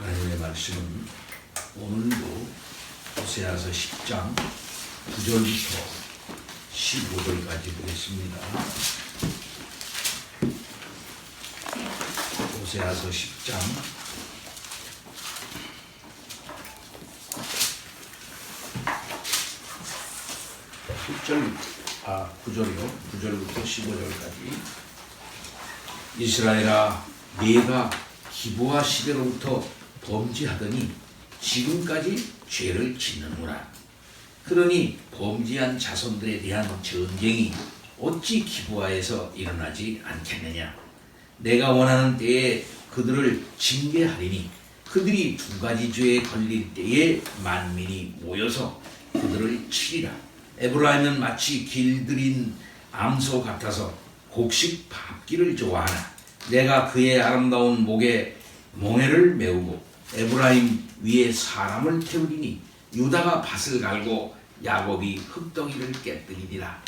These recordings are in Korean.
하나님의 말씀은 오늘도 호세아서 10장 9절부터 15절까지 보겠습니다. 호세아서 10장 9절부터 15절까지. 이스라엘아, 네가 기브아 시대로부터 범죄하더니 지금까지 죄를 짓는구나. 그러니 범죄한 자손들에 대한 전쟁이 어찌 기브아에서 일어나지 않겠느냐. 내가 원하는 때에 그들을 징계하리니 그들이 두 가지 죄에 걸릴 때에 만민이 모여서 그들을 치리라. 에브라임은 마치 길들인 암소 같아서 곡식 밟기를 좋아하나. 내가 그의 아름다운 목에 몽해를 메우고 에브라임 위에 사람을 태우리니 유다가 밭을 갈고 야곱이 흙덩이를 깨뜨리리라.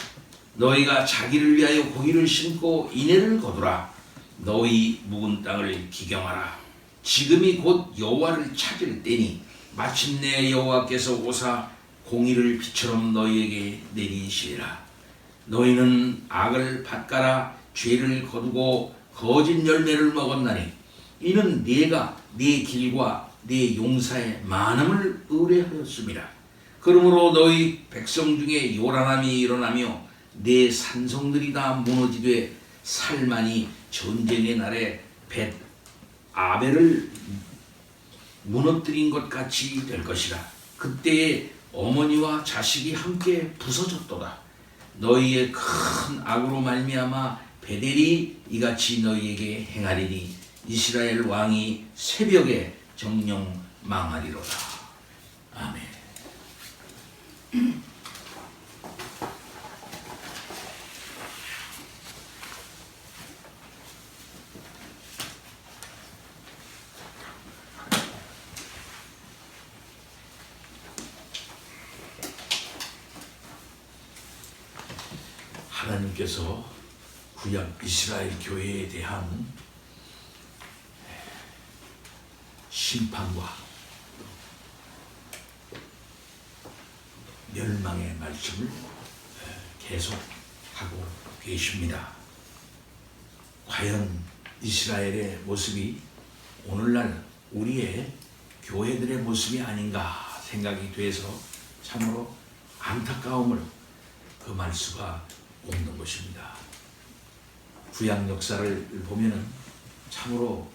너희가 자기를 위하여 고기를 심고 인해를 거두라. 너희 묵은 땅을 기경하라. 지금이 곧 여호와를 찾을 때니 마침내 여호와께서 오사 공의를 빛처럼 너희에게 내리시리라. 너희는 악을 밭가라 죄를 거두고 거짓 열매를 먹었나니 이는 네가 네 길과 네 용사의 많음을 의뢰하였음이라. 그러므로 너희 백성 중에 요란함이 일어나며 네 산성들이 다 무너지되 살만이 전쟁의 날에 벳 아벨을 무너뜨린 것 같이 될 것이라. 그때에 어머니와 자식이 함께 부서졌도다. 너희의 큰 악으로 말미암아 베델이 이같이 너희에게 행하리니 이스라엘 왕이 새벽에 정령 망하리로다. 아멘. 하나님께서 구약 이스라엘 교회에 대한 심판과 멸망의 말씀을 계속하고 계십니다. 과연 이스라엘의 모습이 오늘날 우리의 교회들의 모습이 아닌가 생각이 돼서 참으로 안타까움을 금할 수가 없는 것입니다. 구약 역사를 보면은 참으로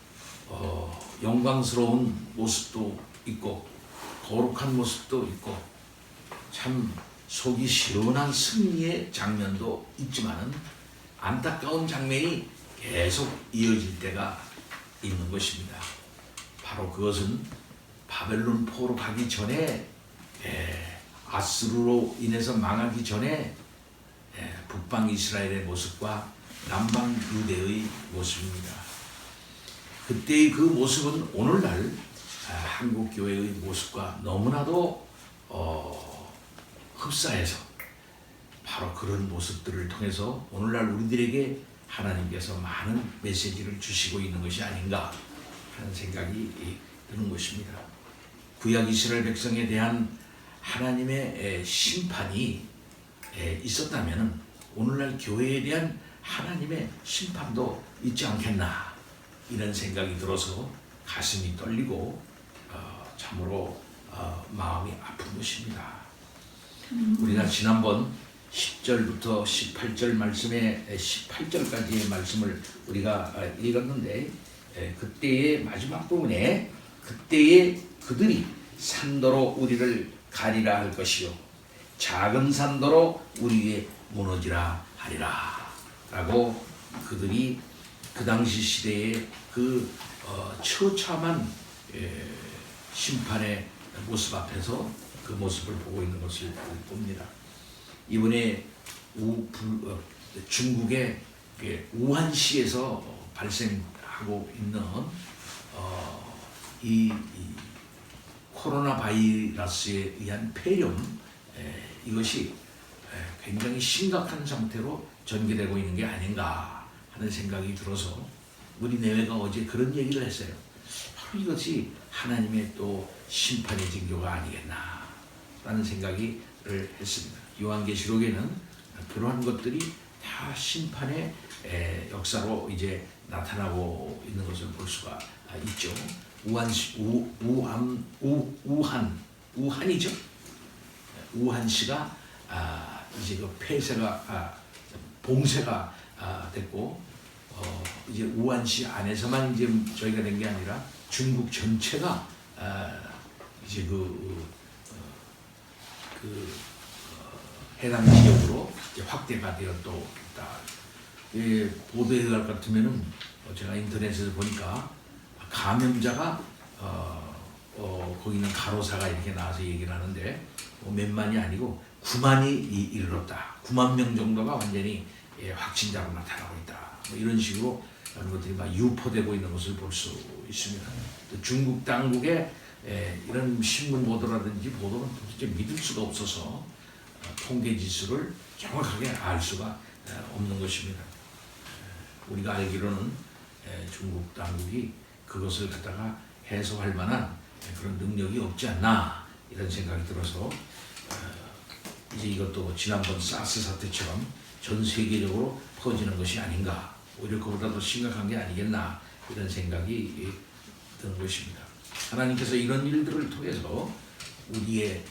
영광스러운 모습도 있고 거룩한 모습도 있고 참 속이 시원한 승리의 장면도 있지만은 안타까운 장면이 계속 이어질 때가 있는 것입니다. 바로 그것은 바벨론 포로 가기 전에 아스루로 인해서 망하기 전에 북방 이스라엘의 모습과 남방 유대의 모습입니다. 그때의 그 모습은 오늘날 한국 교회의 모습과 너무나도 흡사해서 바로 그런 모습들을 통해서 오늘날 우리들에게 하나님께서 많은 메시지를 주시고 있는 것이 아닌가 하는 생각이 드는 것입니다. 구약 이스라엘 백성에 대한 하나님의 심판이 있었다면 오늘날 교회에 대한 하나님의 심판도 있지 않겠나 이런 생각이 들어서 가슴이 떨리고 참으로 마음이 아픈 것입니다. 우리가 지난번 10절부터 18절 말씀에 18절까지의 말씀을 우리가 읽었는데 그때의 마지막 부분에 그때에 그들이 산더러 우리를 가리라 할 것이요 작은 산더러 우리의 무너지라 하리라 라고 그들이 그 당시 시대의 그 처참한 심판의 모습 앞에서 그 모습을 보고 있는 것을 봅니다. 이번에 중국의 우한시에서 발생하고 있는 이 코로나 바이러스에 의한 폐렴, 이것이 굉장히 심각한 상태로 전개되고 있는 게 아닌가 하는 생각이 들어서 우리 내외가 어제 그런 얘기를 했어요. 바로 이것이 하나님의 또 심판의 징조가 아니겠나라는 생각을 했습니다. 요한계시록에는 그러한 것들이 다 심판의 역사로 이제 나타나고 있는 것을 볼 수가 있죠. 우한이죠. 우한시가 이제 그 폐쇄가 봉쇄가 됐고 이제 우한시 안에서만 이제 저희가 된 게 아니라 중국 전체가 이제 해당 지역으로 이제 확대가 되었다. 보도에 의할 것 같으면은 제가 인터넷에서 보니까 감염자가 거기는 간호사가 이렇게 나와서 얘기를 하는데 몇만이 아니고 9만이 이르렀다. 9만 명 정도가 완전히 확진자로 나타나고 있다. 뭐 이런 식으로 이런 것들이 막 유포되고 있는 것을 볼 수 있습니다. 또 중국 당국의 이런 신문 보도라든지 보도는 도대체 믿을 수가 없어서 통계 지수를 정확하게 알 수가 없는 것입니다. 우리가 알기로는 중국 당국이 그것을 갖다가 해소할 만한 그런 능력이 없지 않나 이런 생각이 들어서 이제 이것도 지난번 사스 사태처럼 전 세계적으로 퍼지는 것이 아닌가, 오히려 그보다 더 심각한 게 아니겠나 이런 생각이 드는 것입니다. 하나님께서 이런 일들을 통해서 우리의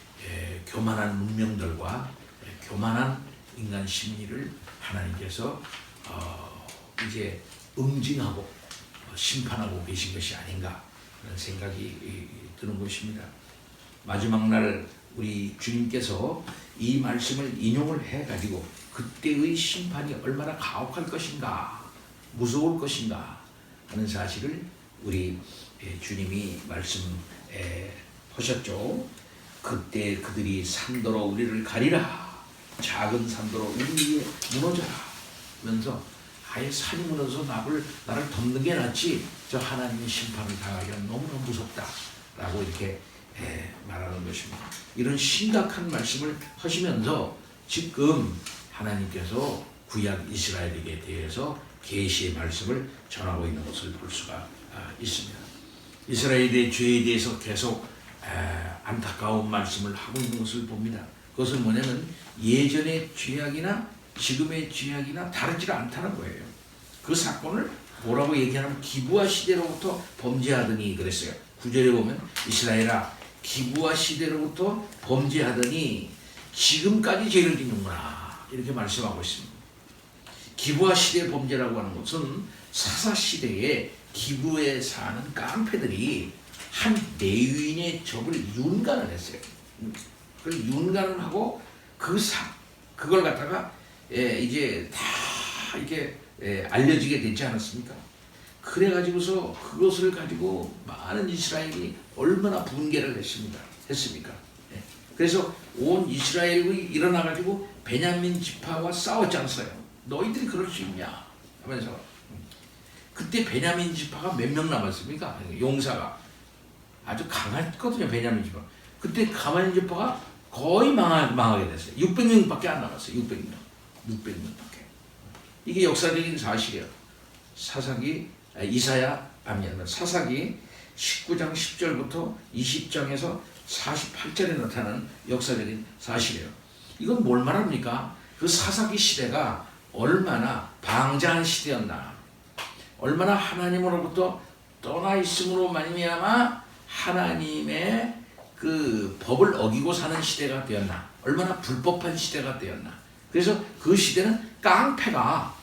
교만한 문명들과 교만한 인간 심리를 하나님께서 이제 응징하고 심판하고 계신 것이 아닌가 그런 생각이 드는 것입니다. 마지막 날 우리 주님께서 이 말씀을 인용을 해가지고 그때의 심판이 얼마나 가혹할 것인가, 무서울 것인가 하는 사실을 우리 주님이 말씀하셨죠. 그때 그들이 산더러 우리를 가리라, 작은 산더러 우리 위에 무너져라 하면서 아예 산이 무너져서 나를 덮는 게 낫지 저 하나님의 심판을 당하기는 너무나 무섭다 라고 이렇게 말하는 것입니다. 이런 심각한 말씀을 하시면서 지금 하나님께서 구약 이스라엘에게 대해서 계시의 말씀을 전하고 있는 것을 볼 수가 있습니다. 이스라엘의 죄에 대해서 계속 안타까운 말씀을 하고 있는 것을 봅니다. 그것은 뭐냐면 예전의 죄악이나 지금의 죄악이나 다르지 않다는 거예요. 그 사건을 뭐라고 얘기하냐면 기브아 시대로부터 범죄하더니 그랬어요. 9절에 보면 이스라엘아 기브아 시대로부터 범죄하더니 지금까지 죄를 짓는구나 이렇게 말씀하고 있습니다. 기브아 시대 범죄라고 하는 것은 사사 시대에 기브에 사는 깡패들이 한 레위인의 적을 윤간을 했어요. 그걸 윤간을 하고 그걸 갖다가 이제 다 이게 알려지게 되지 않았습니까? 그래가지고서 그것을 가지고 많은 이스라엘이 얼마나 분개를 했습니까? 그래서 온 이스라엘이 일어나가지고 베냐민 지파와 싸웠지 않았어요. 너희들이 그럴 수 있냐 하면서 그때 베냐민 지파가 몇 명 남았습니까? 용사가 아주 강했거든요. 베냐민 지파. 그때 베냐민 지파가 거의 망하게 됐어요. 600명밖에 안 남았어요. 600명밖에. 이게 역사적인 사실이에요. 사사기 19장 10절부터 20장에서 48절에 나타나는 역사적인 사실이에요. 이건 뭘 말합니까? 그 사사기 시대가 얼마나 방자한 시대였나, 얼마나 하나님으로부터 떠나 있음으로 말미암아 하나님의 그 법을 어기고 사는 시대가 되었나, 얼마나 불법한 시대가 되었나. 그래서 그 시대는 깡패가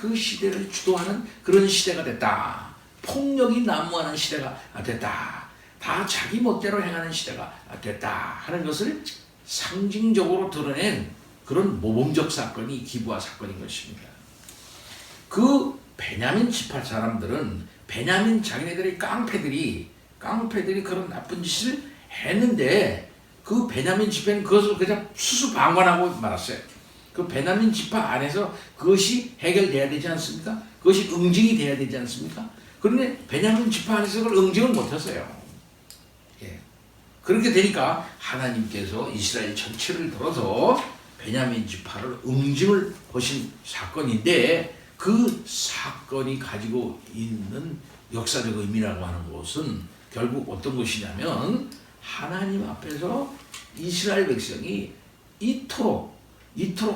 그 시대를 주도하는 그런 시대가 됐다. 폭력이 난무하는 시대가 됐다. 다 자기 멋대로 행하는 시대가 됐다 하는 것을 상징적으로 드러낸 그런 모범적 사건이 기브아 사건인 것입니다. 그 베냐민 지파 사람들은 베냐민 자기네들의 깡패들이 그런 나쁜 짓을 했는데 그 베냐민 지파는 그것을 그냥 수수방관하고 말았어요. 그 베냐민 지파 안에서 그것이 해결돼야 되지 않습니까? 그것이 응징이 돼야 되지 않습니까? 그런데 베냐민 지파 안에서 그걸 응징을 못했어요. 그렇게 되니까 하나님께서 이스라엘 전체를 들어서 베냐민 지파를 응징을 하신 사건인데 그 사건이 가지고 있는 역사적 의미라고 하는 것은 결국 어떤 것이냐면 하나님 앞에서 이스라엘 백성이 이토록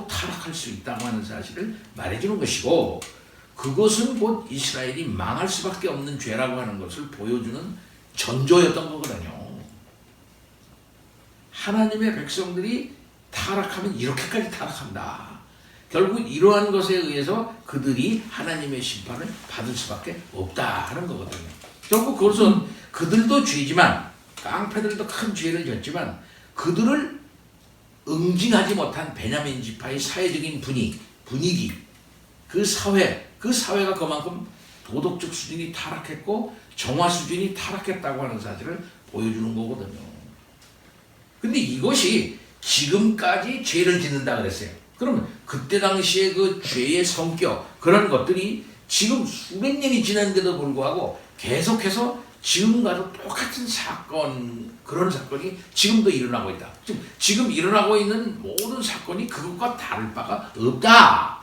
타락할 수 있다고 하는 사실을 말해주는 것이고, 그것은 곧 이스라엘이 망할 수밖에 없는 죄라고 하는 것을 보여주는 전조였던 거거든요. 하나님의 백성들이 타락하면 이렇게까지 타락한다. 결국 이러한 것에 의해서 그들이 하나님의 심판을 받을 수밖에 없다 하는 거거든요. 결국 그것은 그들도 죄지만, 깡패들도 큰 죄를 졌지만, 그들을 응징하지 못한 베냐민 지파의 사회적인 분위기, 그 사회가 그만큼 도덕적 수준이 타락했고 정화 수준이 타락했다고 하는 사실을 보여주는 거거든요. 근데 이것이 지금까지 죄를 짓는다 그랬어요. 그러면 그때 당시에 그 죄의 성격, 그런 것들이 지금 수백 년이 지났는데도 불구하고 계속해서 지금과도 똑같은 그런 사건이 지금도 일어나고 있다. 지금 일어나고 있는 모든 사건이 그것과 다를 바가 없다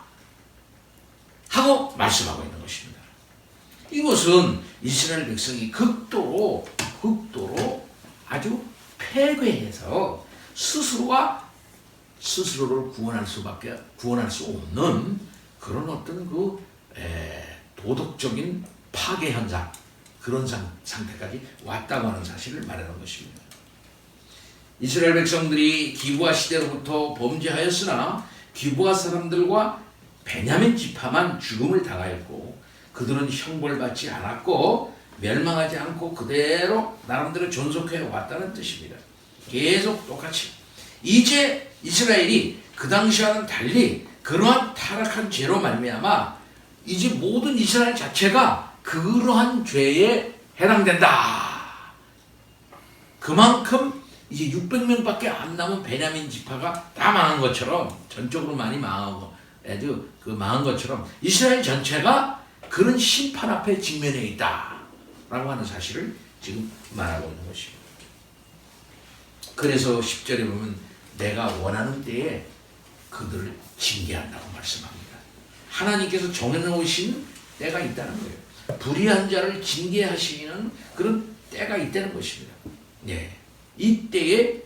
하고 말씀하고 있는 것입니다. 이것은 이스라엘 백성이 극도로 아주 패괴해서 스스로를 구원할 수 없는 그런 어떤 도덕적인 파괴 현상, 그런 상태까지 왔다고 하는 사실을 말하는 것입니다. 이스라엘 백성들이 기브아 시대로부터 범죄하였으나 기브아 사람들과 베냐민 지파만 죽음을 당하였고, 그들은 형벌받지 않았고 멸망하지 않고 그대로 나름대로 존속해 왔다는 뜻입니다. 계속 똑같이 이제 이스라엘이 그 당시와는 달리 그러한 타락한 죄로 말미암아 이제 모든 이스라엘 자체가 그러한 죄에 해당된다. 그만큼 이제 600명밖에 안 남은 베냐민 지파가 다 망한 것처럼, 전적으로 많이 망하고 아주 망한 것처럼 이스라엘 전체가 그런 심판 앞에 직면해 있다라고 하는 사실을 지금 말하고 있는 것입니다. 그래서 10절에 보면 내가 원하는 때에 그들을 징계한다고 말씀합니다. 하나님께서 정해놓으신 때가 있다는 거예요. 불의한 자를 징계하시는 그런 때가 있다는 것입니다. 네. 이때에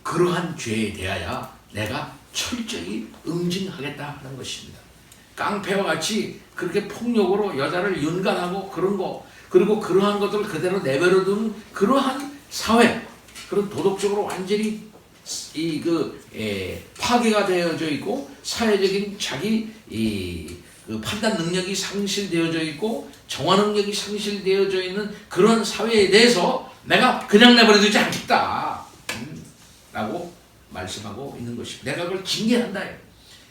그러한 죄에 대하여 내가 철저히 응징하겠다 하는 것입니다. 깡패와 같이 그렇게 폭력으로 여자를 윤관하고 그런 거, 그리고 그러한 것들을 그대로 내버려둔 그러한 사회, 그런 도덕적으로 완전히 파괴가 되어져 있고 사회적인 자기 그 판단 능력이 상실되어져 있고 정화 능력이 상실되어져 있는 그런 사회에 대해서 내가 그냥 내버려두지 않겠다 라고 말씀하고 있는 것입니다. 내가 그걸 징계한다.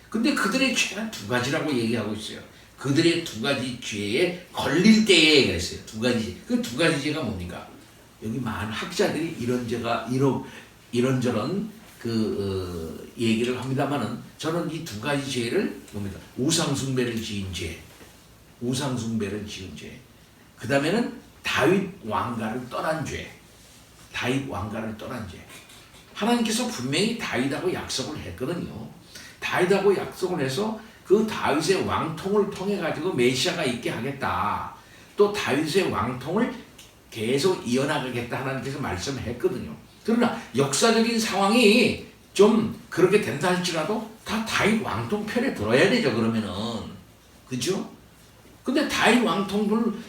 근데 그들의 죄는 두 가지라고 얘기하고 있어요. 그들의 두 가지 죄에 걸릴 때에 그랬어요. 두 가지. 그 두 가지 죄가 뭡니까? 여기 많은 학자들이 이런저런 얘기를 합니다만은 저는 이 두 가지 죄를 뭡니까? 우상숭배를 지은 죄. 그 다음에는 다윗 왕가를 떠난 죄. 하나님께서 분명히 다윗하고 약속을 했거든요. 다윗하고 약속을 해서 그 다윗의 왕통을 통해 가지고 메시아가 있게 하겠다. 또 다윗의 왕통을 계속 이어나가겠다 하나님께서 말씀했거든요. 그러나 역사적인 상황이 좀 그렇게 된다 할지라도 다 다윗 왕통 편에 들어야 되죠. 그러면은 그죠? 근데 다윗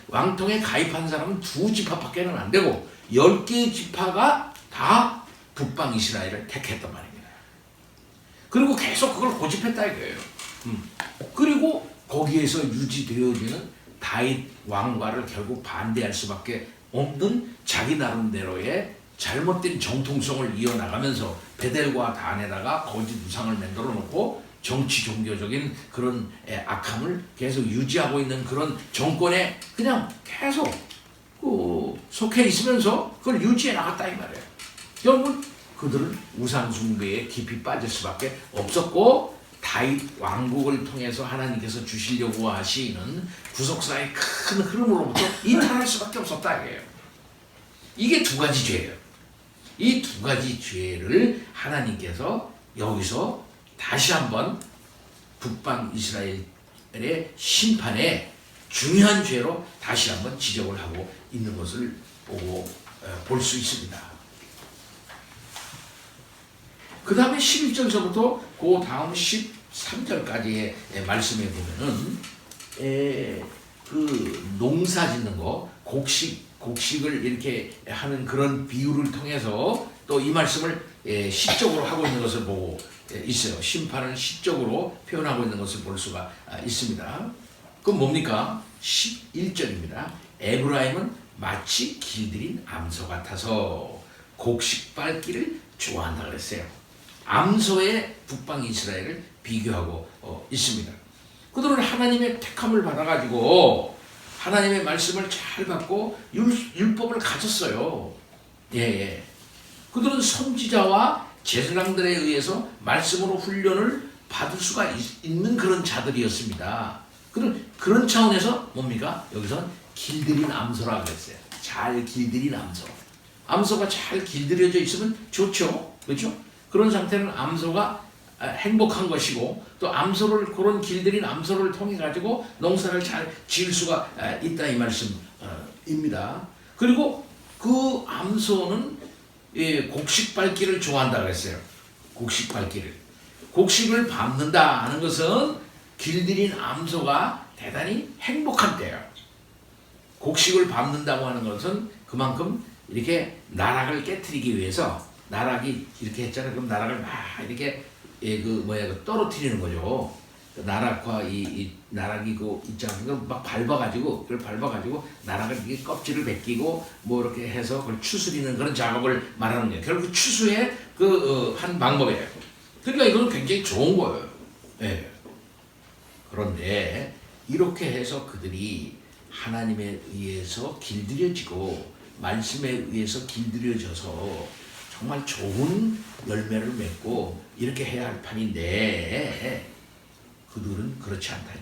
왕통에 가입한 사람은 두 지파밖에는 안 되고 10개의 지파가 다 북방 이스라엘을 택했단 말입니다. 그리고 계속 그걸 고집했다 이거예요. 그리고 거기에서 유지되어지는 다윗 왕과를 결국 반대할 수밖에 없는 자기 나름대로의 잘못된 정통성을 이어나가면서 베델과 단에다가 거짓 우상을 만들어 놓고 정치 종교적인 그런 악함을 계속 유지하고 있는 그런 정권에 그냥 계속 속해 있으면서 그걸 유지해 나갔다 이 말이에요. 결국은 그들은 우상 숭배에 깊이 빠질 수밖에 없었고 다윗 왕국을 통해서 하나님께서 주시려고 하시는 구속사의 큰 흐름으로부터 이탈할 수밖에 없었다 이거예요. 이게 두 가지 죄예요. 이 두 가지 죄를 하나님께서 여기서 다시 한번 북방 이스라엘의 심판에 중요한 죄로 다시 한번 지적을 하고 있는 것을 볼 수 있습니다. 그 다음에 11절서부터 그 다음 13절까지의 말씀에 보면은 그 농사 짓는 거, 곡식을 이렇게 하는 그런 비유를 통해서 또 이 말씀을 시적으로 하고 있는 것을 보고 있어요. 심판을 시적으로 표현하고 있는 것을 볼 수가 있습니다. 그건 뭡니까? 11절입니다. 에브라임은 마치 길들인 암소 같아서 곡식 밟기를 좋아한다 그랬어요. 암소의 북방 이스라엘을 비교하고 있습니다. 그들은 하나님의 택함을 받아가지고 하나님의 말씀을 잘 받고 율법을 가졌어요. 예. 그들은 선지자와 제사장들에 의해서 말씀으로 훈련을 받을 수가 있는 그런 자들이었습니다. 그런 차원에서 뭡니까? 여기서 길들인 암소라 그랬어요. 잘 길들인 암소. 암소가 잘 길들여져 있으면 좋죠. 그렇죠? 그런 상태는 암소가 행복한 것이고 또 그런 길들인 암소를 통해 가지고 농사를 잘 지을 수가 있다 이 말씀입니다. 그리고 그 암소는 곡식 밟기를 좋아한다 그랬어요. 곡식 밟기를. 곡식을 밟는다 하는 것은 길들인 암소가 대단히 행복한 때예요. 곡식을 밟는다고 하는 것은 그만큼 이렇게 나락을 깨트리기 위해서 나락이 이렇게 했잖아요. 그럼 나락을 막 이렇게 떨어뜨리는 거죠. 나락과 이 나락이 그 있잖아요. 막 밟아가지고 나락을 이게 껍질을 벗기고 뭐 이렇게 해서 그걸 추스리는 그런 작업을 말하는 거예요. 결국 추수의 한 방법이에요. 그러니까 이거는 굉장히 좋은 거예요. 예. 그런데 이렇게 해서 그들이 하나님에 의해서 길들여지고 말씀에 의해서 길들여져서 정말 좋은 열매를 맺고 이렇게 해야 할 판인데 그들은 그렇지 않다.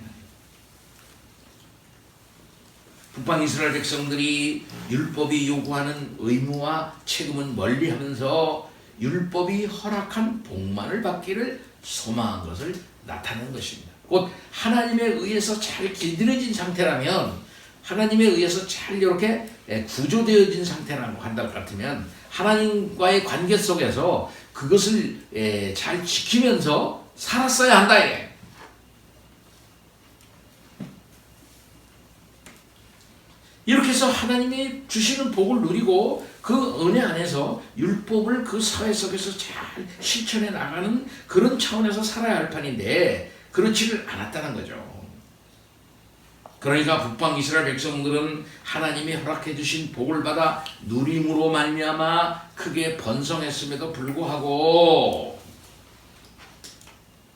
북방 이스라엘 백성들이 율법이 요구하는 의무와 책임은 멀리하면서 율법이 허락한 복만을 받기를 소망한 것을 나타낸 것입니다. 곧 하나님에 의해서 잘 길들여진 상태라면 하나님에 의해서 잘 이렇게 구조되어진 상태라고 한다고 같으면 하나님과의 관계 속에서 그것을 잘 지키면서 살았어야 한다. 이렇게 해서 하나님이 주시는 복을 누리고 그 은혜 안에서 율법을 그 사회 속에서 잘 실천해 나가는 그런 차원에서 살아야 할 판인데 그렇지를 않았다는 거죠. 그러니까 북방 이스라엘 백성들은 하나님이 허락해 주신 복을 받아 누림으로 말미암아 크게 번성했음에도 불구하고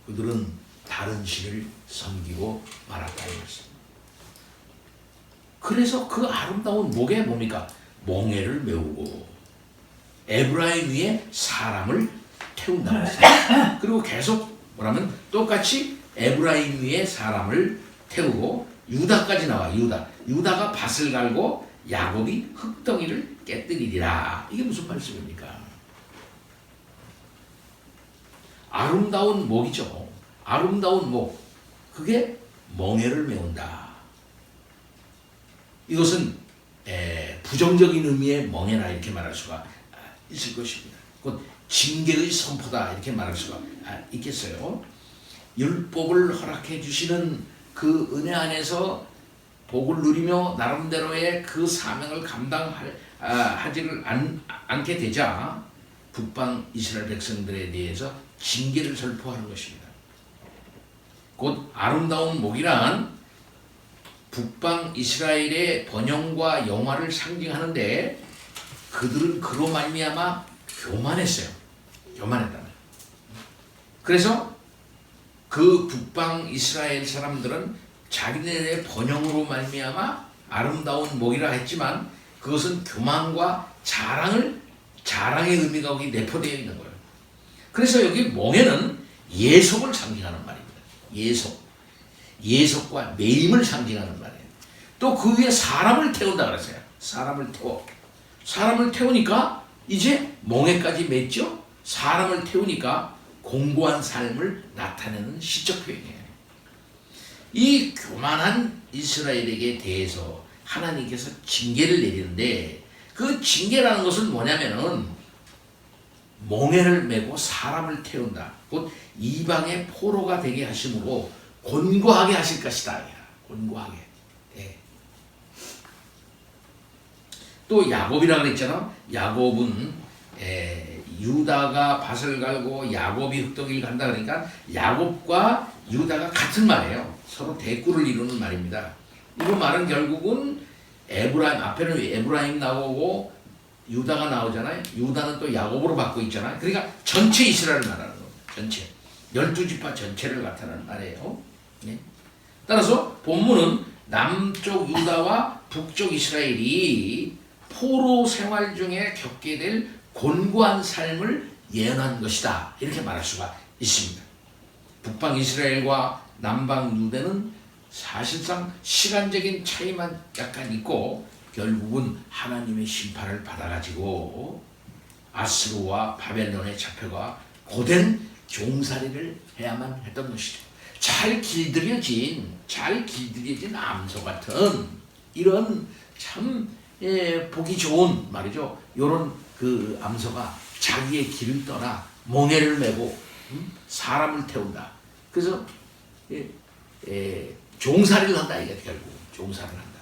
그들은 다른 신을 섬기고 말았다 이 말씀. 그래서 그 아름다운 목에 뭡니까? 멍에를 메우고 에브라임 위에 사람을 태운다고 했어요. 그리고 계속 뭐라면 똑같이 에브라임 위에 사람을 태우고 유다까지 나와. 유다가 밭을 갈고 야곱이 흙덩이를 깨뜨리리라. 이게 무슨 말씀입니까? 아름다운 목이죠. 아름다운 목. 그게 멍에를 메운다. 이것은 부정적인 의미의 멍에라 이렇게 말할 수가 있을 것입니다. 곧 징계의 선포다 이렇게 말할 수가 있겠어요. 율법을 허락해 주시는 그 은혜 안에서 복을 누리며 나름대로의 그 사명을 감당하지를 않게 되자 북방 이스라엘 백성들에 대해서 징계를 선포하는 것입니다. 곧 아름다운 목이란 북방 이스라엘의 번영과 영화를 상징하는데 그들은 그로 말미암아 교만했어요. 교만했다는. 그래서 그 북방 이스라엘 사람들은 자기네의 번영으로 말미암아 아름다운 목이라 했지만 그것은 교만과 자랑의 의미가 거기 내포되어 있는 거예요. 그래서 여기 멍에는 예속을 상징하는 말입니다. 예속과 매임을 상징하는 말이에요. 또 그 위에 사람을 태운다 그랬어요. 사람을 태우니까 이제 멍에까지 맺죠. 사람을 태우니까 공고한 삶을 나타내는 시적 표현이에요. 이 교만한 이스라엘에게 대해서 하나님께서 징계를 내리는데 그 징계라는 것은 뭐냐면은 몽해를 메고 사람을 태운다. 곧 이방의 포로가 되게 하심으로 곤고하게 하실 것이다. 곤고하게. 예. 또 야곱이라고 그랬잖아. 야곱은 유다가 밭을 갈고 야곱이 흙덩이를 간다 그러니까 야곱과 유다가 같은 말이에요. 서로 대꾸를 이루는 말입니다. 이거 말은 결국은 에브라임, 앞에는 에브라임 나오고 유다가 나오잖아요. 유다는 또 야곱으로 받고 있잖아요. 그러니까 전체 이스라엘을 말하는 거예요. 전체. 12지파 전체를 나타내는 말이에요. 네. 따라서 본문은 남쪽 유다와 북쪽 이스라엘이 포로 생활 중에 겪게 될 곤고한 삶을 예언한 것이다. 이렇게 말할 수가 있습니다. 북방 이스라엘과 남방 유대는 사실상 시간적인 차이만 약간 있고 결국은 하나님의 심판을 받아가지고 아스루와 바벨론에 잡혀가 고된 종살이를 해야만 했던 것이죠. 잘 길들여진 암소 같은 이런 참 보기 좋은 말이죠. 이런 그 암소가 자기의 길을 떠나 몽해를 메고 사람을 태운다. 그래서 종살이를 한다. 이게 결국 종살이를 한다.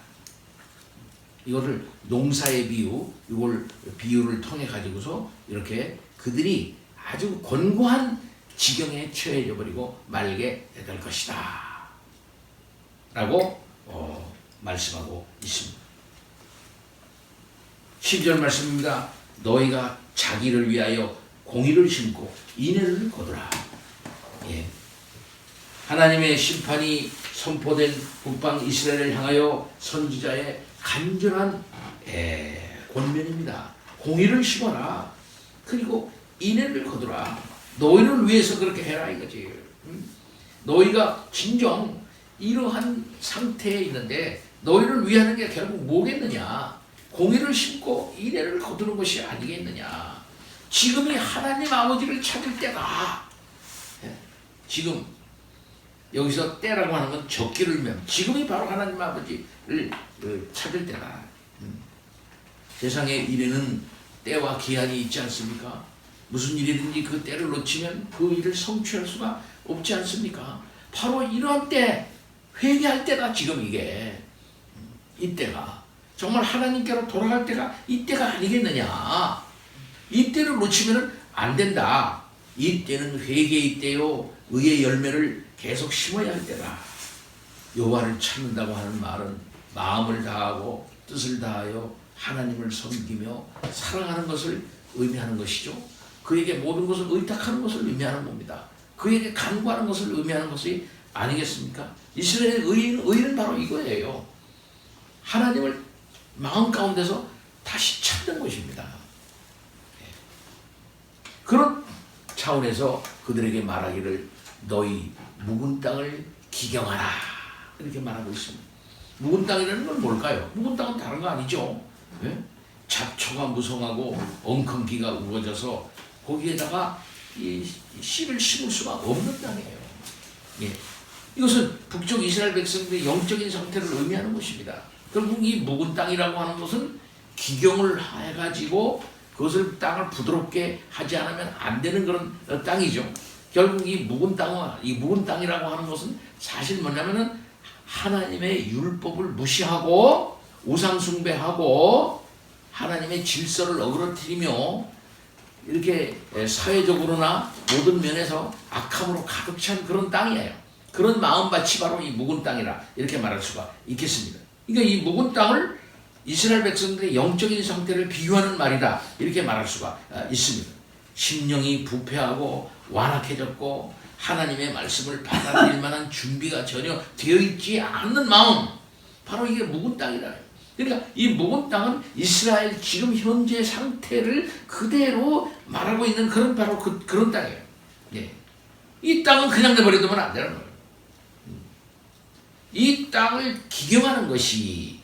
이거를 농사의 비유, 이걸 비유를 통해 가지고서 이렇게 그들이 아주 곤고한 지경에 처해져 버리고 말게 될 것이다. 라고 말씀하고 있습니다. 10절 말씀입니다. 너희가 자기를 위하여 공의를 심고 인애를 거두라. 예. 하나님의 심판이 선포된 북방 이스라엘을 향하여 선지자의 간절한 권면입니다. 공의를 심어라. 그리고 인애를 거두라. 너희를 위해서 그렇게 해라 이거지. 너희가 진정 이러한 상태에 있는데 너희를 위하는 게 결국 뭐겠느냐? 공의를 심고 인애를 거두는 것이 아니겠느냐? 지금이 하나님 아버지를 찾을 때다. 지금 여기서 때라고 하는 건 적기를 면 지금이 바로 하나님 아버지를 찾을 때다. 세상의 일에는 때와 기한이 있지 않습니까? 무슨 일이든지 그 때를 놓치면 그 일을 성취할 수가 없지 않습니까? 바로 이런 때, 회개할 때다. 지금 이게 이때가 정말 하나님께로 돌아갈 때가 이때가 아니겠느냐. 이때를 놓치면 안 된다. 이때는 회개의 때요, 의의 열매를 계속 심어야 할 때다. 여호와를 찾는다고 하는 말은 마음을 다하고 뜻을 다하여 하나님을 섬기며 사랑하는 것을 의미하는 것이죠. 그에게 모든 것을 의탁하는 것을 의미하는 겁니다. 그에게 간구하는 것을 의미하는 것이 아니겠습니까? 이스라엘의 의는 바로 이거예요. 하나님을 마음 가운데서 다시 찾는 것입니다. 그런 차원에서 그들에게 말하기를 너희 묵은 땅을 기경하라 이렇게 말하고 있습니다. 묵은 땅이라는 건 뭘까요? 묵은 땅은 다른 거 아니죠. 네? 잡초가 무성하고 엉겅기가 우거져서 거기에다가 이 씨를 심을 수가 없는 땅이에요. 예. 이것은 북쪽 이스라엘 백성들의 영적인 상태를 의미하는 것입니다. 결국 이 묵은 땅이라고 하는 것은 기경을 해가지고 그것을 땅을 부드럽게 하지 않으면 안 되는 그런 땅이죠. 결국 이 묵은 땅이라고 하는 것은 사실 뭐냐면은 하나님의 율법을 무시하고 우상 숭배하고 하나님의 질서를 어그러뜨리며 이렇게 사회적으로나 모든 면에서 악함으로 가득 찬 그런 땅이에요. 그런 마음밭이 바로 이 묵은 땅이라 이렇게 말할 수가 있겠습니다. 그러니까 이 묵은 땅을 이스라엘 백성들의 영적인 상태를 비유하는 말이다 이렇게 말할 수가 있습니다. 심령이 부패하고 완악해졌고 하나님의 말씀을 받아들일 만한 준비가 전혀 되어 있지 않는 마음, 바로 이게 묵은 땅이다. 그러니까 이 묵은 땅은 이스라엘 지금 현재 상태를 그대로 말하고 있는 그런 바로 그런 땅이에요. 예. 이 땅은 그냥 내버려두면 안 되는 거예요. 이 땅을 기경하는 것이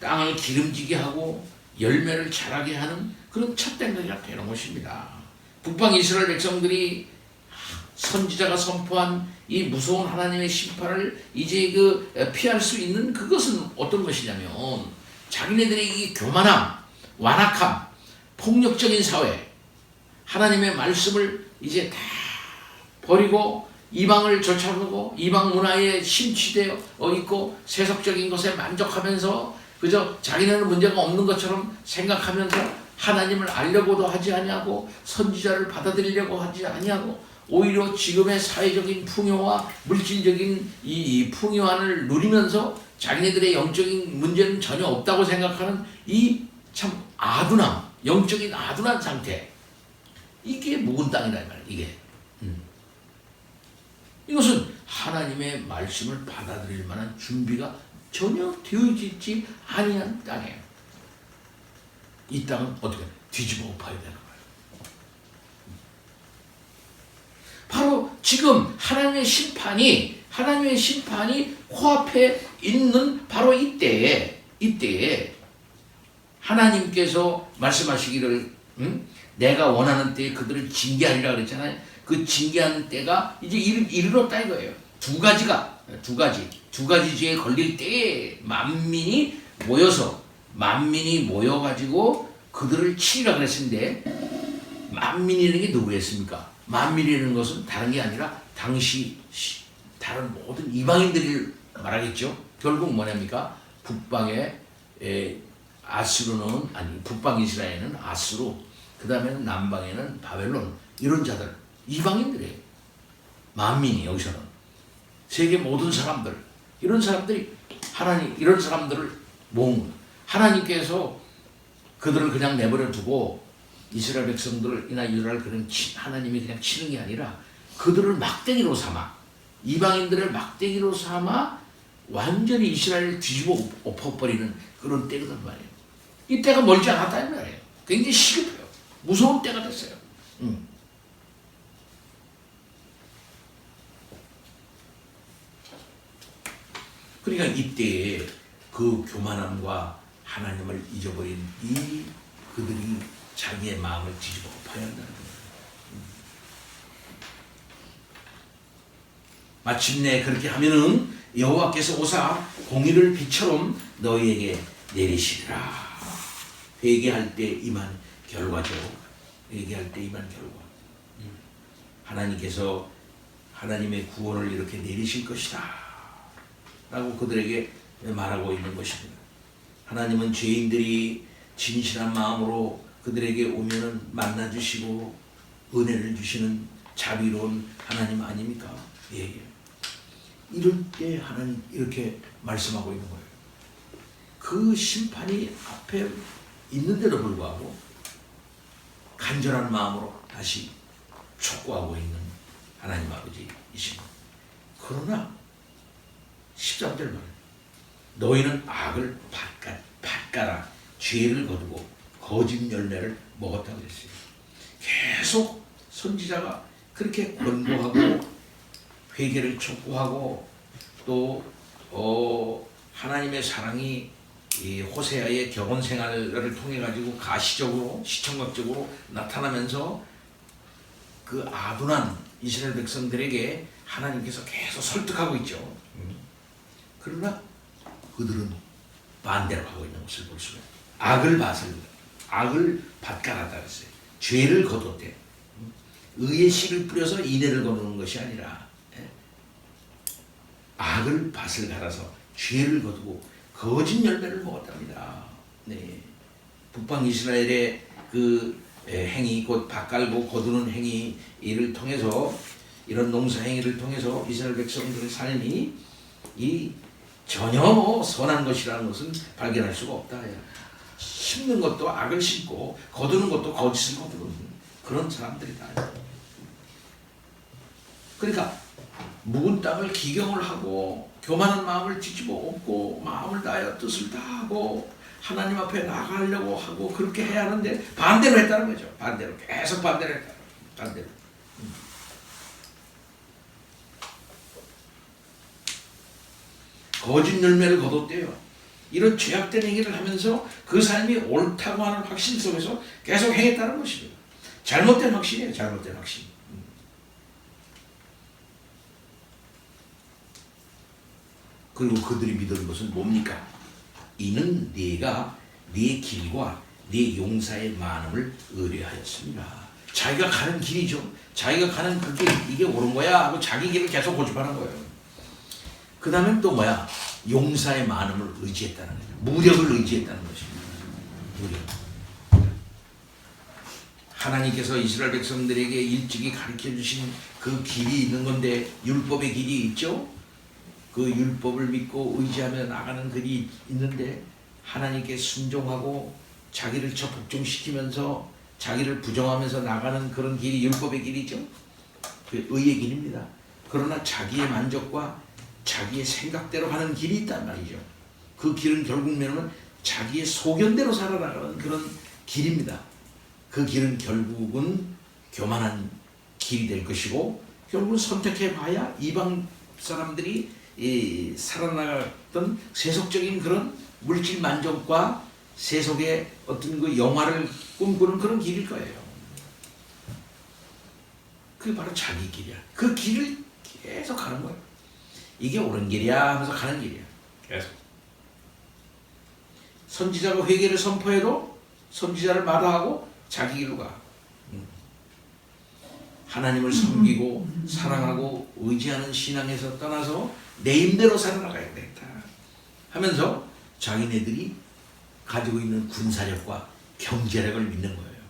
땅을 기름지게 하고 열매를 자라게 하는 그런 첫 단계가 되는 것입니다. 북방 이스라엘 백성들이 선지자가 선포한 이 무서운 하나님의 심판을 이제 피할 수 있는 그것은 어떤 것이냐면 자기네들의 이 교만함, 완악함, 폭력적인 사회, 하나님의 말씀을 이제 다 버리고 이방을 좇아보고 이방 문화에 심취되어 있고 세속적인 것에 만족하면서 그저 자기네는 문제가 없는 것처럼 생각하면서 하나님을 알려고도 하지 아니하고 선지자를 받아들이려고 하지 아니하고 오히려 지금의 사회적인 풍요와 물질적인 이 풍요함을 누리면서 자기네들의 영적인 문제는 전혀 없다고 생각하는 이 참 아둔함, 영적인 아둔한 상태, 이게 묵은 땅이다 이 말이야. 이게 이것은 하나님의 말씀을 받아들일 만한 준비가 전혀 되어지지 아니한 땅이에요. 이 땅은 어떻게 뒤집어 엎어야 되는 거예요. 바로 지금 하나님의 심판이 코앞에 있는 바로 이때에 하나님께서 말씀하시기를 내가 원하는 때에 그들을 징계하리라 그랬잖아요. 그 징계하는 때가 이제 이르렀다 이거예요. 두 가지 죄에 걸릴 때에 만민이 모여가지고 그들을 치리라 그랬는데 만민이라는 게 누구였습니까? 만민이라는 것은 다른 게 아니라 당시 다른 모든 이방인들을 말하겠죠. 결국 뭐냐입니까? 북방의 아수르는 북방 이스라엘은 아수르, 그 다음에는 남방에는 바벨론, 이런 자들 이방인들이에요. 만민이 여기서는 세계 모든 사람들, 이런 사람들이 이런 사람들을 모은 하나님께서 그들을 그냥 내버려 두고 이스라엘 백성들이나 이스라엘 그런 하나님이 그냥 치는 게 아니라 그들을 막대기로 삼아, 이방인들을 막대기로 삼아 완전히 이스라엘을 뒤집어 엎어버리는 그런 때거든 말이에요. 이 때가 멀지 않았다는 말이에요. 굉장히 시급해요. 무서운 때가 됐어요. 그러니까 이때에 그 교만함과 하나님을 잊어버린 그들이 자기의 마음을 뒤집어 엎어야 한다는 거예요. 마침내 그렇게 하면은 여호와께서 오사 공의를 비처럼 너희에게 내리시리라. 회개할 때 임한 결과죠. 회개할 때 임한 결과. 하나님께서 하나님의 구원을 이렇게 내리실 것이다 라고 그들에게 말하고 있는 것입니다. 하나님은 죄인들이 진실한 마음으로 그들에게 오면은 만나주시고 은혜를 주시는 자비로운 하나님 아닙니까? 예. 이럴 때 하나님 이렇게 말씀하고 있는 거예요. 그 심판이 앞에 있는데도 불구하고 간절한 마음으로 다시 촉구하고 있는 하나님 아버지이십니다. 그러나 13절 말은 너희는 악을 밭가라 죄를 거두고 거짓 열매를 먹었다고 그랬어요. 계속 선지자가 그렇게 권고하고 회개를 촉구하고 또 하나님의 사랑이 이 호세아의 결혼 생활을 통해 가지고 가시적으로 시청각적으로 나타나면서 그 아둔한 이스라엘 백성들에게 하나님께서 계속 설득하고 있죠. 그러나 그들은 반대로 하고 있는 것을 볼 수가 있어요. 악을 밭가라다 했어요. 죄를 거뒀대. 의의 씨를 뿌려서 인애를 거두는 것이 아니라 악을 밭을 갈아서 죄를 거두고 거짓 열매를 먹었답니다. 네. 북방 이스라엘의 그 행위, 곧 밭 갈고 거두는 행위를 통해서, 이런 농사 행위를 통해서 이스라엘 백성들의 삶이 전혀 선한 것이라는 것은 발견할 수가 없다. 심는 것도 악을 심고 거두는 것도 거짓을 거두는 그런 사람들이다. 그러니까 묵은 땅을 기경을 하고 교만한 마음을 뒤집어 엎고 마음을 다하여 뜻을 다하고 하나님 앞에 나가려고 하고 그렇게 해야 하는데 반대로 했다는 거죠. 반대로 계속 반대로 했다. 반대로. 거짓 열매를 거뒀대요. 이런 죄악된 행위를 하면서 그 삶이 옳다고 하는 확신 속에서 계속 행했다는 것입니다. 잘못된 확신이에요. 잘못된 확신. 그리고 그들이 믿은 것은 뭡니까? 이는 네가 네 길과 네 용사의 많음을 의뢰하였습니다. 자기가 가는 길이죠. 자기가 가는 그 길, 이게 옳은 거야 하고 자기 길을 계속 고집하는 거예요. 그 다음엔 또 뭐야? 용사의 많음을 의지했다는 거죠. 무력을 의지했다는 것입니다. 무력. 하나님께서 이스라엘 백성들에게 일찍이 가르쳐 주신 그 길이 있는 건데, 율법의 길이 있죠? 그 율법을 믿고 의지하며 나가는 길이 있는데, 하나님께 순종하고 자기를 복종시키면서 자기를 부정하면서 나가는 그런 길이 율법의 길이죠. 그 의의 길입니다. 그러나 자기의 만족과 자기의 생각대로 가는 길이 있단 말이죠. 그 길은 결국에는 자기의 소견대로 살아나가는 그런 길입니다. 그 길은 결국은 교만한 길이 될 것이고, 결국은 선택해봐야 이방 사람들이 살아나갔던 세속적인 그런 물질 만족과 세속의 어떤 그 영화를 꿈꾸는 그런 길일 거예요. 그게 바로 자기 길이야. 그 길을 계속 가는 거예요. 이게 옳은 길이야 하면서 가는 길이야. 계속. 선지자가 회개를 선포해도 선지자를 마다하고 자기 길로 가. 하나님을 섬기고 사랑하고 의지하는 신앙에서 떠나서 내 힘대로 살아나가야 되겠다 하면서 자기네들이 가지고 있는 군사력과 경제력을 믿는 거예요.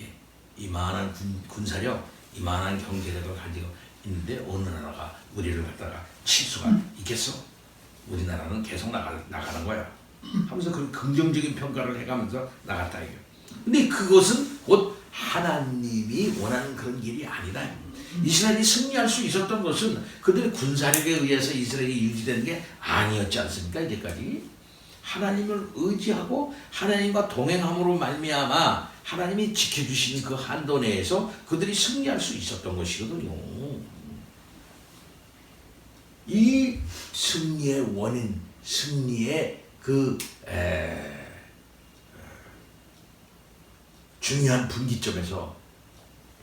예. 이만한 군사력, 이만한 경제력을 가지고 있는데 어느 나라가 우리를 갖다가 칠 수가 있겠어? 우리나라는 계속 나가는 거야 하면서 그런 긍정적인 평가를 해가면서 나갔다 이거. 근데 그것은 곧 하나님이 원하는 그런 길이 아니다. 이스라엘이 승리할 수 있었던 것은 그들의 군사력에 의해서 이스라엘이 유지된 게 아니었지 않습니까? 이제까지 하나님을 의지하고 하나님과 동행함으로 말미암아 하나님이 지켜주시는 그 한도 내에서 그들이 승리할 수 있었던 것이거든요. 이 승리의 원인, 승리의 그 중요한 분기점에서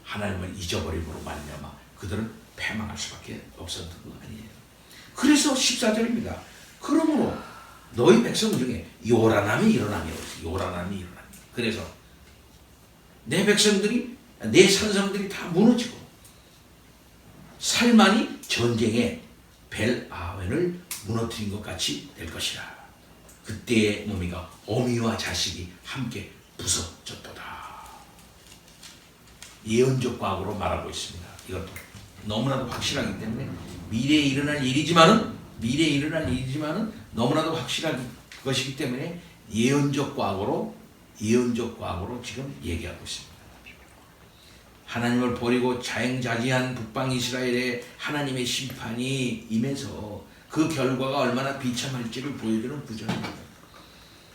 하나님을 잊어버림으로 말미암아 그들은 패망할 수밖에 없었던 거 아니에요. 그래서 14절입니다. 그러므로 너희 백성 중에 요란함이 일어나며, 요란함이 일어나며. 그래서 내 백성들이, 내 산성들이 다 무너지고 살만이 전쟁에 벨아웬을 무너뜨린 것 같이 될 것이라. 그때에 뭡니까? 어미와 자식이 함께 부서졌도다. 예언적 과거로 말하고 있습니다. 이것도 너무나도 확실하기 때문에 미래에 일어날 일이지만은 너무나도 확실한 것이기 때문에 예언적 과거로 지금 얘기하고 있습니다. 하나님을 버리고 자행자지한 북방 이스라엘에 하나님의 심판이 임해서 그 결과가 얼마나 비참할지를 보여주는 구절입니다.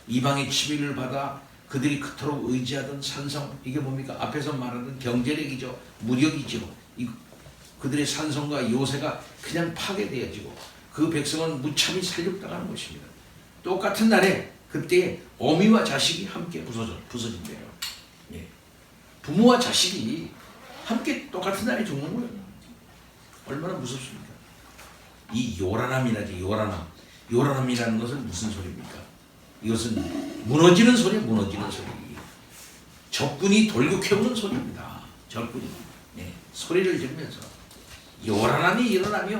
이방의 치밀을 받아 그들이 그토록 의지하던 산성, 이게 뭡니까? 앞에서 말하던 경제력이죠. 무력이죠. 그들의 산성과 요새가 그냥 파괴되어지고 그 백성은 무참히 살육당하는 것입니다. 똑같은 날에 그때 어미와 자식이 함께 부서진대요. 예. 부모와 자식이 함께 똑같은 날에 죽는 거예요. 얼마나 무섭습니까? 이 요란함이라지, 요란함이라는 것은 무슨 소리입니까? 이것은 무너지는 소리예요. 무너지는 소리. 적군이 돌격해오는 소리입니다. 적군이 소리를 지르면서 요란함이 일어나며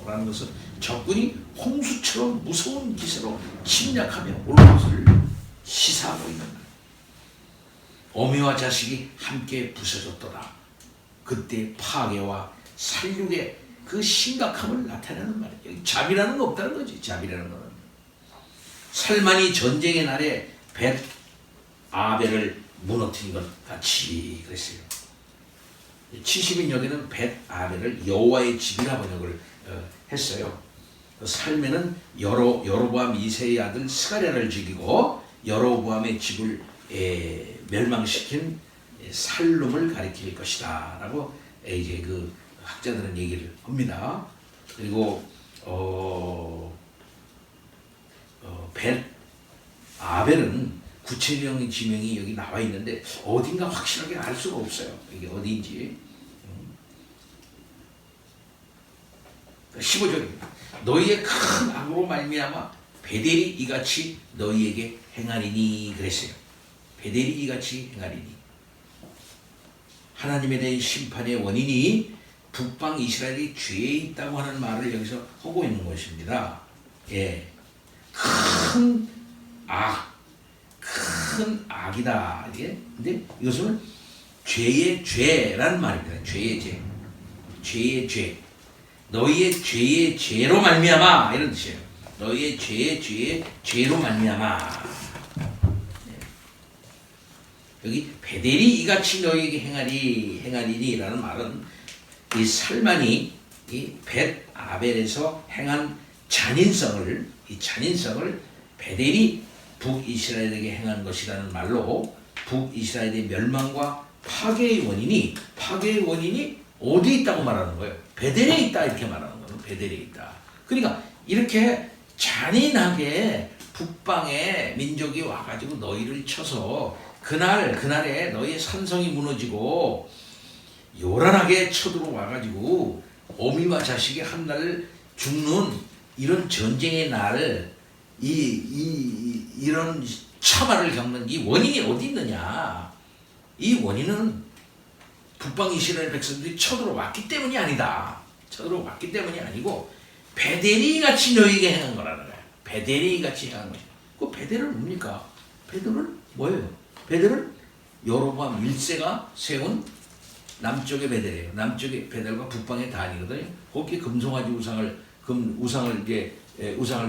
라는 것은 적군이 홍수처럼 무서운 기세로 침략하며 올 것을 시사하고 있는 거예요. 어미와 자식이 함께 부서졌더라. 그때 파괴와 살육의 그 심각함을 나타내는 말이에요. 자비라는 거 없다는 거지. 자비라는 거는 살만이 전쟁의 날에 벳 아벨을 무너뜨린 것 같이 그랬어요. 70인역에는 벳 아벨을 여호와의 집이라 번역을 했어요. 살면은 여로보암 2세의 아들 스가랴를 죽이고 여로보암의 집을 멸망시킨 살룸을 가리킬 것이다 라고 이제 그 학자들은 얘기를 합니다. 그리고 벳 아벨은 구체적인 지명이 여기 나와 있는데 어딘가 확실하게 알 수가 없어요. 이게 어디인지. 15절입니다. 너희의 큰 악으로 말미암아 베델이 이같이 너희에게 행하리니 그랬어요. 베델이 이같이 행하리니. 하나님에 대한 심판의 원인이 북방 이스라엘이 죄에 있다고 하는 말을 여기서 하고 있는 것입니다. 예, 큰 악이다. 예? 근데 이것은 죄의 죄라는 말입니다. 죄의 죄, 죄의 죄. 너희의 죄의 죄로 말미암아 이런 뜻이에요. 너희의 죄의 죄로 말미암아. 여기 베델이 이같이 너희에게 행하리니라는 말은 이 살만이 이 벳 아벨에서 행한 잔인성을 베델이 북이스라엘에게 행한 것이라는 말로 북이스라엘의 멸망과 파괴의 원인이 어디에 있다고 말하는 거예요? 베델에 있다 이렇게 말하는 거예요. 베델에 있다. 그러니까 이렇게 잔인하게 북방의 민족이 와가지고 너희를 쳐서 그날에 너희의 산성이 무너지고 요란하게 쳐들어와가지고 어미와 자식이 한 날 죽는 이런 전쟁의 날 이런 참화를 겪는 이 원인이 어디 있느냐? 이 원인은 북방 이스라엘 백성들이 쳐들어왔기 때문이 아니다. 쳐들어왔기 때문이 아니고 베델이 같이 너희에게 행한 거라는 거야. 베델이 같이 행한 거야. 그 베델은 뭡니까? 베델은 뭐예요? 베델은 여로보암 1세가 세운 남쪽의 베델이에요. 남쪽의 베델과 북방의 단이거든요. 거기에 금송아지 우상을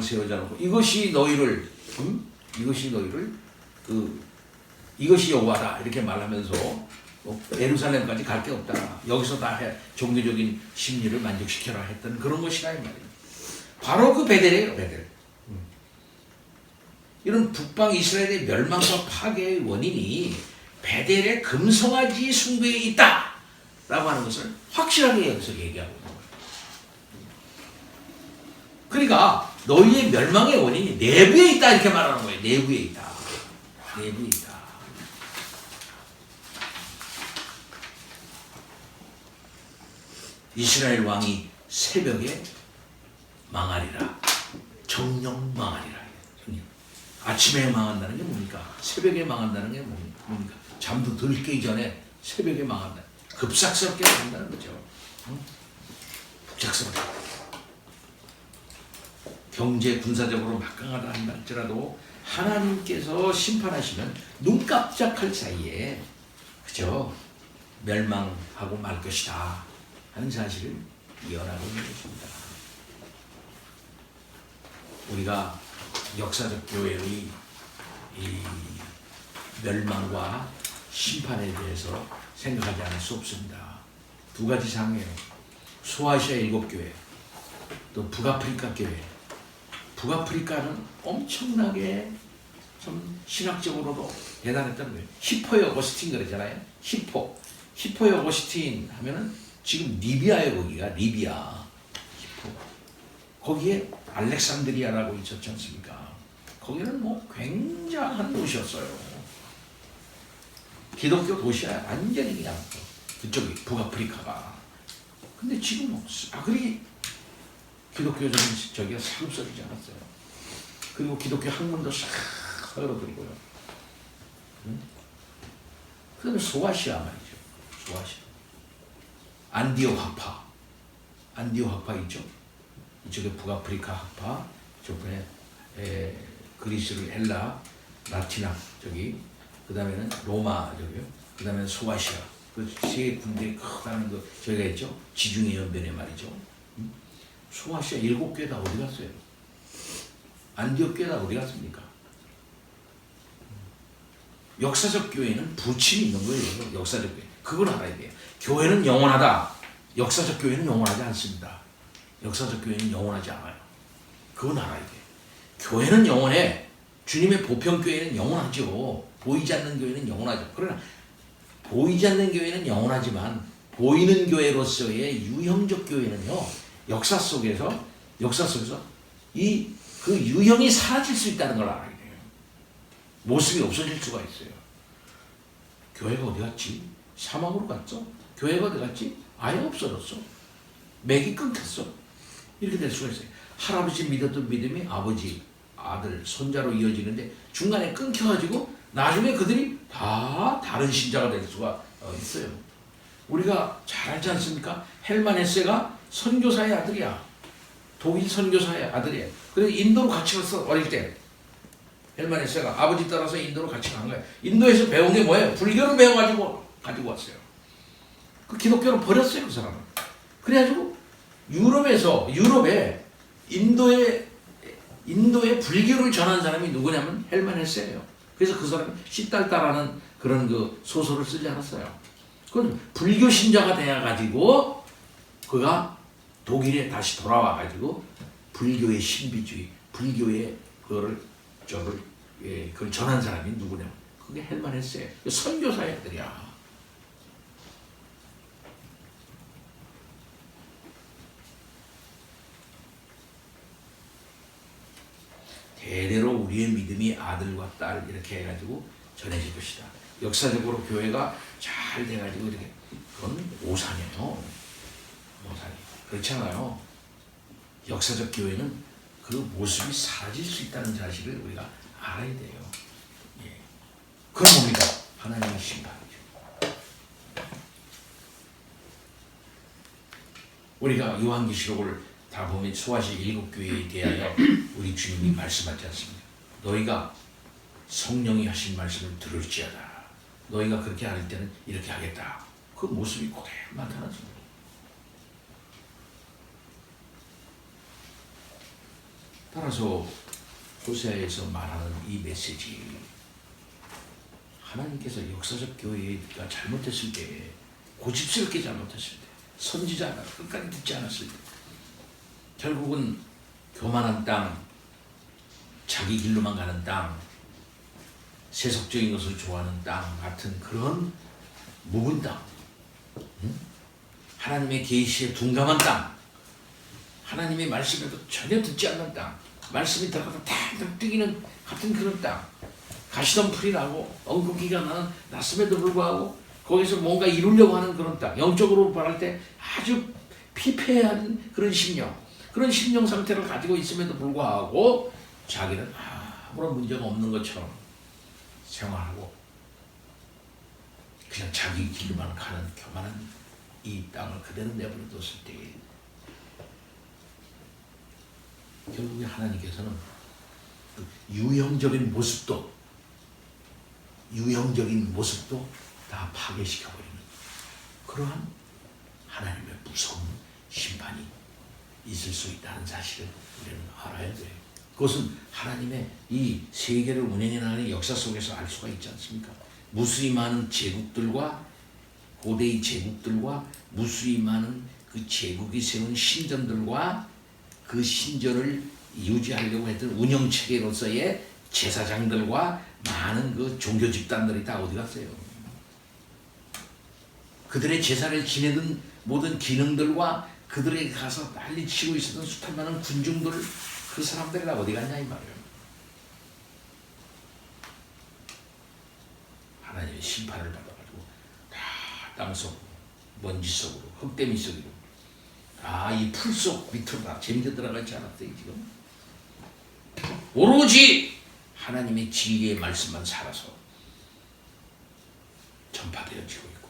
세우지 않고 이것이 너희를 이것이 여호와다 이렇게 말하면서 예루살렘까지 갈 게 없다. 여기서 다 종교적인 심리를 만족시켜라 했던 그런 것이라 이 말이에요. 바로 그 베델이에요. 베델. 이런 북방 이스라엘의 멸망과 파괴의 원인이 베델의 금송아지 숭배에 있다 라고 하는 것을 확실하게 여기서 얘기하고 있는 거예요. 그러니까 너희의 멸망의 원인이 내부에 있다 이렇게 말하는 거예요. 내부에 있다. 내부에 있다. 이스라엘 왕이 새벽에 망하리라. 정령 망하리라. 아침에 망한다는 게 뭡니까? 새벽에 망한다는 게 뭡니까? 잠도 덜 깨기 전에 새벽에 망한다. 급삭스럽게 망한다는 거죠. 급작스럽게. 경제 군사적으로 막강하다 한다 할지라도 하나님께서 심판하시면 눈 깜짝할 사이에 그죠? 멸망하고 말 것이다 하는 사실을 예언하고 있는 것입니다. 우리가 역사적 교회의 이 멸망과 심판에 대해서 생각하지 않을 수 없습니다. 두 가지 상이에요. 소아시아 7교회, 또 북아프리카 교회. 북아프리카는 엄청나게 좀 신학적으로도 대단했던 거예요. 히포의 어거스틴 그러잖아요. 히포의 어거스틴 하면은 지금 리비아예요. 거기가 리비아. 히포. 거기에 알렉산드리아라고 있었지 않습니까? 거기는 뭐 굉장한 도시였어요. 기독교 도시야 완전히 그냥 그쪽이 북아프리카가. 근데 지금 아그리 기독교적인 저기가 사급서리지 않았어요. 그리고 기독교 학문도 싹 흘러들이고요. 그다음에 소아시아 말이죠. 소아시아. 안디옥 학파 있죠. 이쪽에 북아프리카 학파, 저번에 그리스를 헬라, 라틴학 저기, 그 다음에는 로마 저기요, 그 다음에 소아시아, 그 세 군데 크다는 거 저희가 있죠. 지중해 연변에 말이죠. 소아시아 7개 다 어디 갔어요? 안디옥 교회 다 어디 갔습니까? 역사적 교회는 부침이 있는 거예요. 역사적 교회. 그걸 알아야 돼요. 교회는 영원하다. 역사적 교회는 영원하지 않습니다. 역사적 교회는 영원하지 않아요. 그건 알아야 돼요. 교회는 영원해. 주님의 보편교회는 영원하죠. 보이지 않는 교회는 영원하죠. 그러나 보이지 않는 교회는 영원하지만 보이는 교회로서의 유형적 교회는요. 역사 속에서 그 유형이 사라질 수 있다는 걸 알아야 돼요. 모습이 없어질 수가 있어요. 교회가 어디 갔지? 사막으로 갔죠? 교회가 어디 갔지? 아예 없어졌어. 맥이 끊겼어. 이렇게 될 수가 있어요. 할아버지 믿었던 믿음이 아버지, 아들, 손자로 이어지는데 중간에 끊겨가지고 나중에 그들이 다 다른 신자가 될 수가 있어요. 우리가 잘 알지 않습니까? 헬만 헤세가 선교사의 아들이야. 독일 선교사의 아들이야. 그래서 인도로 같이 갔어, 어릴 때. 헬만 헤세가 아버지 따라서 인도로 같이 간 거야. 인도에서 배운 게 뭐예요? 불교를 배워가지고 가지고 왔어요. 그 기독교를 버렸어요, 그 사람은. 그래가지고 유럽에 인도의 불교를 전한 사람이 누구냐면 헬만 헤세예요. 그래서 그 사람이 시달다라는 그런 그 소설을 쓰지 않았어요. 그건 불교 신자가 되어가지고 그가 독일에 다시 돌아와가지고 불교의 신비주의, 불교의 그걸 전한 사람이 누구냐? 그게 헬만 헤세예요. 선교사의 아들이야. 대대로 우리의 믿음이 아들과 딸 이렇게 해가지고 전해질 것이다. 역사적으로 교회가 잘 돼가지고 이렇게 그건 오산이에요. 오산이 그렇지 않아요. 역사적 교회는 그 모습이 사라질 수 있다는 사실을 우리가 알아야 돼요. 예. 그건 뭡니까? 하나님의 심판이죠. 우리가 요한계시록을 다 보면 소아시 7교회에 대하여 우리 주님이 말씀하지 않습니까? 너희가 성령이 하신 말씀을 들을지어다. 너희가 그렇게 할 때는 이렇게 하겠다. 그 모습이 그대로 나타났습니다. 따라서 호세아에서 말하는 이 메시지, 하나님께서 역사적 교회가 잘못했을 때, 고집스럽게 잘못했을 때, 선지자가 끝까지 듣지 않았을 때, 결국은 교만한 땅, 자기 길로만 가는 땅, 세속적인 것을 좋아하는 땅 같은 그런 묵은 땅, 하나님의 계시에 둔감한 땅, 하나님의 말씀에도 전혀 듣지 않는 땅, 말씀이 들어가서 탕탕 뛰기는 같은 그런 땅, 가시던 풀이 나고 엉겅퀴가 났음에도 불구하고 거기서 뭔가 이루려고 하는 그런 땅, 영적으로 말할 때 아주 피폐한 그런 심령 상태를 가지고 있음에도 불구하고 자기는 아무런 문제가 없는 것처럼 생활하고 그냥 자기 길만 가는 교만한 이 땅을 그대로 내버려뒀을 때 결국에 하나님께서는 그 유형적인 모습도 다 파괴시켜버리는 그러한 하나님의 무서운 심판이 있을 수 있다는 사실을 우리는 알아야 돼요. 그것은 하나님의 이 세계를 운행해 나가는 역사 속에서 알 수가 있지 않습니까? 무수히 많은 제국들과 고대의 제국들과 무수히 많은 그 제국이 세운 신전들과 그 신전을 유지하려고 했던 운영체계로서의 제사장들과 많은 그 종교 집단들이 다 어디 갔어요? 그들의 제사를 지내던 모든 기능들과 그들에게 가서 난리치고 있었던 숱한 많은 군중들, 그 사람들이 다 어디 갔냐 이 말이에요. 하나님의 심판을 받아가지고 다 땅속 먼지 속으로, 흙대미 속으로, 이 풀속 밑으로 다 재미져 들어가지 않았어요 지금. 오로지 하나님의 진리의 말씀만 살아서 전파되어지고 있고,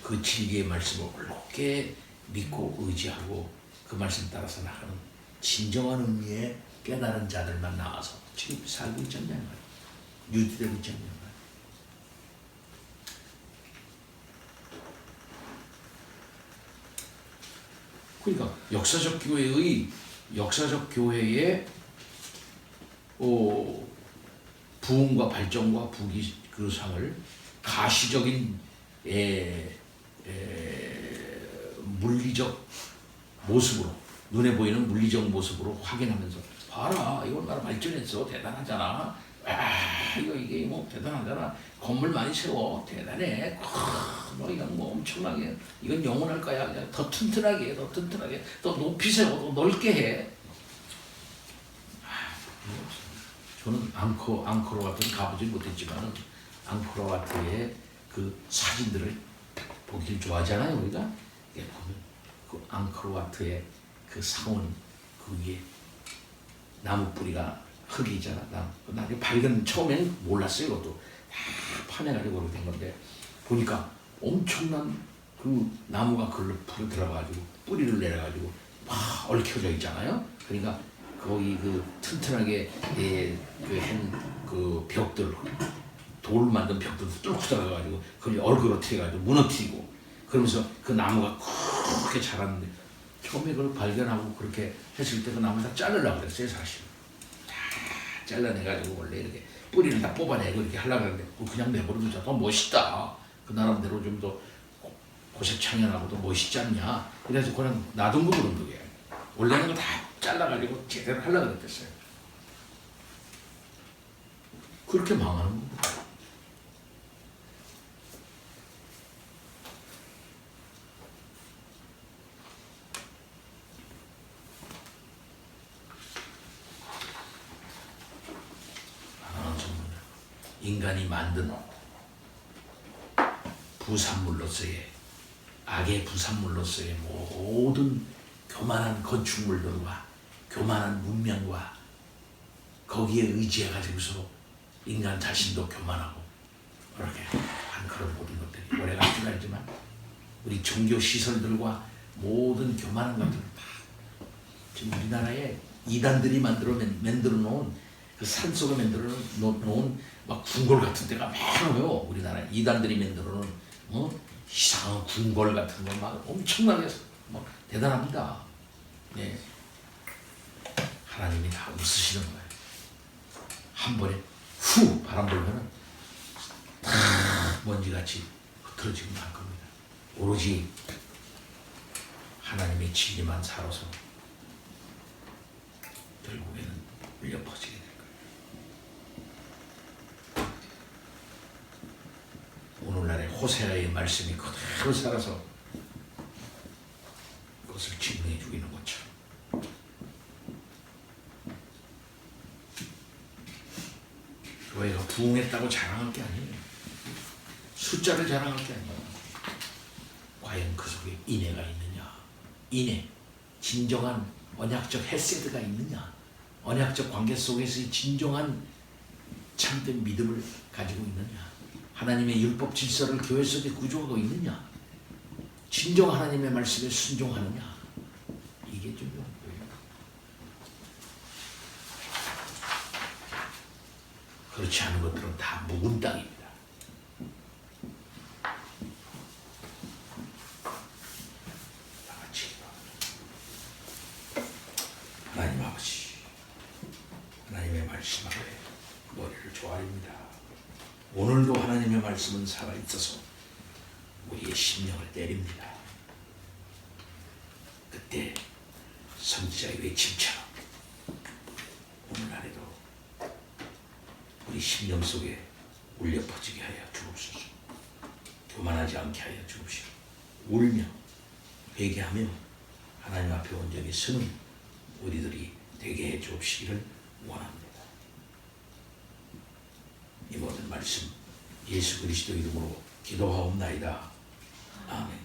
그 진리의 말씀을 올곧게 믿고 의지하고 그 말씀 따라서 나가는 진정한 의미의 깨달은 자들만 나와서 지금 살고 있지 않냐 말이에요. 유지되고 있지 않냐 말이에요. 그러니까 역사적 교회의 부흥과 발전과 그 상을 가시적인 물리적 모습으로, 눈에 보이는 물리적 모습으로 확인하면서 봐라, 이거 나라 발전했어, 대단하잖아, 이게 뭐 대단하잖아, 건물 많이 세워, 대단해, 너 이건 뭐 엄청나게, 이건 영원할 거야, 그냥 더 튼튼하게, 더 높이 세워, 더 넓게 해. 저는 앙코르와트는 가보지 못했지만 앙코르와트의 그 사진들을 보기를 좋아하잖아요. 우리가 보면 그 앙코르와트의 그 상원 그 위에 나무 뿌리가 흙이 있잖아. 나중에 발견 처음에는 몰랐어요. 이것도 다 파내가지고 그렇게 된 건데 보니까 엄청난 그 나무가 그걸로 불을 들어가지고 뿌리를 내려가지고 막 얽혀져 있잖아요. 그러니까 거기 그 튼튼하게 그 벽들 돌 만든 벽들 뚫고 들어가가지고 그걸 얼그러뜨려가지고 무너뜨리고 그러면서 그 나무가 그렇게 자랐는데 처음에 그걸 발견하고 그렇게 했을 때 그 나무 다 자르려고 그랬어요. 사실 다 잘라내가지고 원래 이렇게 뿌리를 다 뽑아내고 이렇게 하려고 했는데 그냥 내버려두자. 더 멋있다. 그 나름대로 좀 더 고색창연하고도 멋있지 않냐. 그래서 그냥 놔둔 거 그런 거예요. 원래는 거 다 잘라가지고 제대로 하려고 그랬어요. 그렇게 망하는 겁니다. 인간이 만든 부산물로서의 악의 부산물로서의 모든 교만한 건축물들과 교만한 문명과 거기에 의지해가지고서 인간 자신도 교만하고 그렇게 한 그런 모든 것들이 오래갈 줄 알지만 우리 종교 시설들과 모든 교만한 것들을 다 지금 우리나라에 이단들이 만들어 놓은 그 산속에 만들어 놓은 막 궁궐 같은 데가 많아요. 우리나라 이단들이 만들어 놓은 이상한 궁궐 같은 거 막 엄청나게 막 대단합니다. 네. 하나님이 다 웃으시는 거예요. 한 번에 후 바람 불면은 다 먼지같이 흐트러지고 말 겁니다. 오로지 하나님의 진리만 살아서 결국에는 울려 퍼지게 될 거예요. 오늘날의 호세아의 말씀이 그대로 살아서 그것을 증명해 주기는 것처럼 교회가 부흥했다고 자랑할 게 아니에요. 숫자를 자랑할 게 아니에요. 과연 그 속에 인애가 있느냐, 인애, 진정한 언약적 헤세드가 있느냐, 언약적 관계 속에서의 진정한 참된 믿음을 가지고 있느냐, 하나님의 율법 질서를 교회 속에 구조하고 있느냐, 진정 하나님의 말씀에 순종하느냐, 이게 중요한 거예요. 그렇지 않은 것들은 다 묵은 땅입니다. 다 같이 하나님 아버지, 하나님의 말씀 앞에 머리를 조아립니다. 오늘도 하나님의 말씀은 살아있어서 우리의 심령을 때립니다. 그때 선지자의 외침처럼 오늘날에도 우리 심령 속에 울려 퍼지게 하여 주옵소서. 교만하지 않게 하여 주옵시고 울며 회개하며 하나님 앞에 온전히 서는 우리들이 되게 해 주옵시기를 원합니다. 이 모든 말씀 예수 그리스도 이름으로 기도하옵나이다. 아멘.